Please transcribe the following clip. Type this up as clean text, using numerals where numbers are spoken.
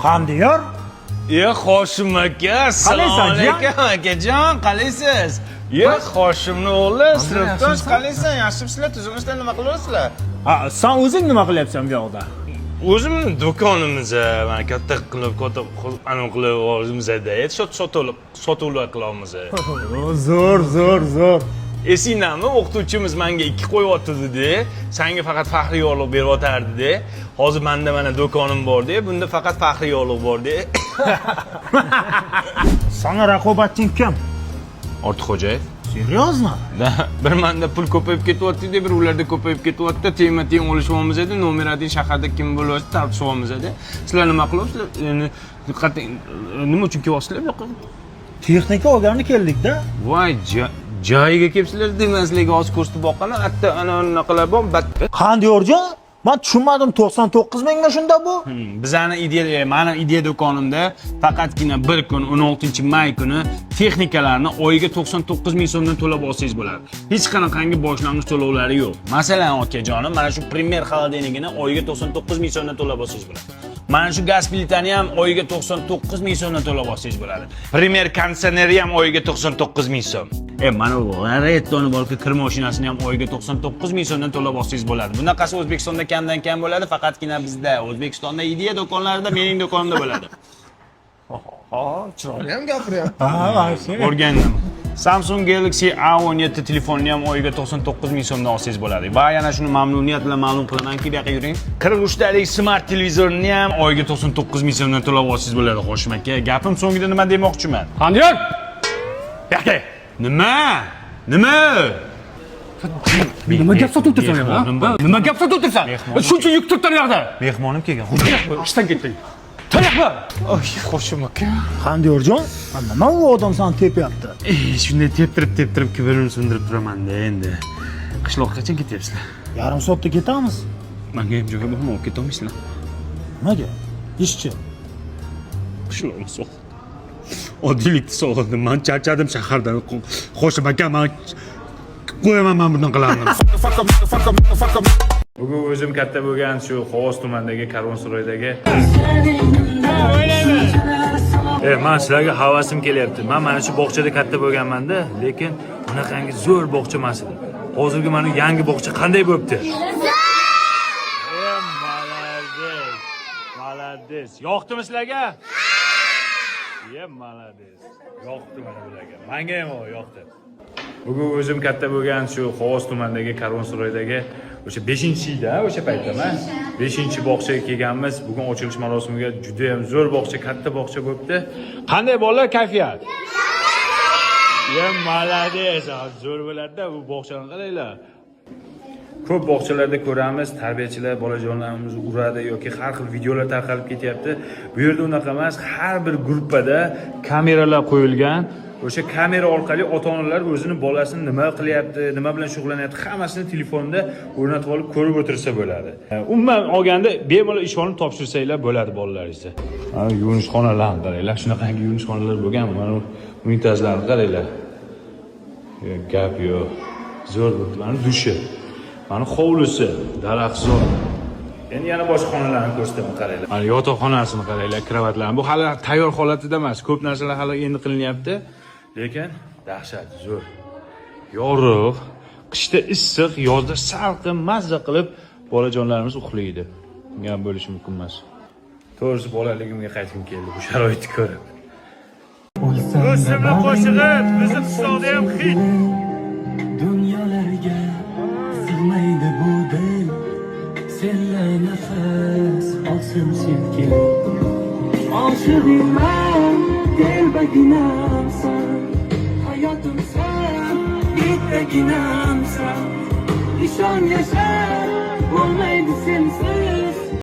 Qandiyor? Hoshim aka, assalomu alaykum akajon, qalaysiz? Hoshimning o'g'li, sinfdosh, qalaysan? Yaxshimisizlar? Tuzilishda nima qilyapsizlar? Ha, sen o'zing nima qilyapsan bu yoqda? O'zimni do'konimiz, mana katta qilib, aniq qilib o'zimizda sotuvlar qilyapmiz. Zo'r. Esingizmi, o'qituvchimiz menga 2 qo'yayotdi-da, senga faqat faxriy yorliq beryapti-da. Hozir menda mana do'konim bor-da, bunda faqat faxriy yorliq bor-da. Sana raqobatching kim? Ortiqxo'jayev. Seriozmi? Bir menda pul ko'payib ketyapti-da, bir ularda ko'payib ketyapti. Teng olishyapmiz edi. Nomerading shaharda kim bo'lyapti, tartishamiz edi. Sizlar nima qilyapsizlar? Nima uchun kelyapsizlar bu yoqqa? Texnika olgani keldik-da. Voy, joyiga kelibsizlar demasligiga hozir ko'rsatib boqqan. Hatto ana unaqalar bor, Qandiyorjon? Men tushunmadim, 99 mingga shunda bu. Bizani ideya, mana ideya do'konimda faqatgina bir kun 16-may kuni texnikalarni oyiga 99 ming so'mdan to'lab olsangiz bo'ladi. Hech qanaqangi boshlang'ich to'lovlari yo'q. Masalan, akajonim, mana shu primer xolodilnikini oyiga 99 ming so'mdan to'lab olsangiz bo'ladi. Mana shu gaz plitani ham oyiga 99 ming so'mdan to'lab olsangiz bo'ladi. Primer konditsioneri ham oyiga 99 ming so'm. Mana bu Rettoni borki kir mashinasini ham oyiga 99 ming so'mdan to'lab olsangiz bo'ladi. Bunaqasi O'zbekistonda kamdan kam bo'ladi, faqatgina bizda. O'zbekistonda ideya do'konlarida, mening do'konimda bo'ladi. Chiroyli ham gapiryapti. Vahshiy. O'rgandim. Samsung Galaxy A17 telefonni ham oyiga 99 ming so'mdan olsangiz bo'ladi. Va yana shuni mamnuniyat bilan ma'lum qilamanki, bu yoqqa yuring. 43 talik smart televizorni ham oyiga 99 ming so'mdan to'lab olsangiz bo'ladi, Hoshim aka. Gapim so'ngida nima demoqchiman? Qandiyor! Yoqqa. Nima? Nima gap sotib o'tirsan ha? Nima gap sotib o'tirsan? Shuncha yuk turibsan u yoqda. Mehmonim kelgan. Ishdan ketding. Tayaqlar. Hoshim aka. Qandiyorjon? Nima u odam seni tepyapti? Shunday teptirib kibirini sindirib turaman-da endi. Qishloqqa qachon ketyapsizlar? Yarim soatda ketamiz. Menga ham joy bormi? Olib ketolmaysizlar. Nimaga? Ishchi. Qishloqni so'q. Oddiylikni sog'indim. Men charchadim shahardan. Hoshim aka, men qo'yaman men bundan qilaman. Bugun o'zim katta bo'lgan shu Xovos tumanidagi Karvonsaroydagi men sizlarga havasim kelyapti. Men mana shu bog'chada katta bo'lganman-da, lekin bunaqangi zo'r bog'cha emas edi. Hozirgi mana yangi bog'cha qanday bo'libdi? Malades. Yoqdimi sizlarga? Malades. Yoqdi mana bularga. Menga ham yoqdi. Bugun o'zim katta bo'lgan shu Xovos tumanidagi Karvonsaroydagi o'sha 5-yilda, o'sha paytda 5-bog'chaga kelganmiz. Bugun ochilish marosimiga juda ham zo'r bog'cha, katta bog'cha bo'libdi. Qanday bolalar, kayfiyat? Malades. Zo'r bo'ladi-da bu bog'chani qaranglar. Ko'p bog'chalarda ko'ramiz, tarbiyachilar bolajonlarimizni uradi yoki har xil videolar tarqalib ketyapti. Bu yerda unaqa emas, har bir gruppada kameralar qo'yilgan. O'sha kamera orqali ota-onalar o'zini bolasini nima qilyapti, nima bilan shug'ullanyapti, hammasini telefonda o'rnatib olib ko'rib o'tirsa bo'ladi. Umuman olganda bemalol ish olib topshirsanglar bo'ladi bolalaringizga. Mana yuvinishxonalarni qaranglar, shunaqangi yuvinishxonalar bo'lgan. Mana unitazlarni qaranglar. Gap yo'q. Zo'r bo'libdi. Mana dushi. Mana hovlisi, daraxtzor. Endi yana boshqa xonalarni ko'rsataman, qaranglar. Mana yotoqxonasini qaranglar, kravatlar. Bu hali tayyor holatida emas. Ko'p narsalar hali endi qilinyapti. Lekin dahshat, zo'r. Yorug', qishda issiq, yozda salqin, mazza qilib bolajonlarimiz uxlaydi. Gap bo'lishi mumkin emas. To'g'risi bolaligimga qaytgim keldi bu sharoitni ko'rib. O'simni qo'shig'i bizni qishloqda ham hit. Dunyolarga sig'maydi bu dil. Senlar nafas olsin silkin. Oshig'ingman, telbaginamsan. Hayotimsan, bittaginamsan. Ishon yashab, bo'lmaydi sensiz.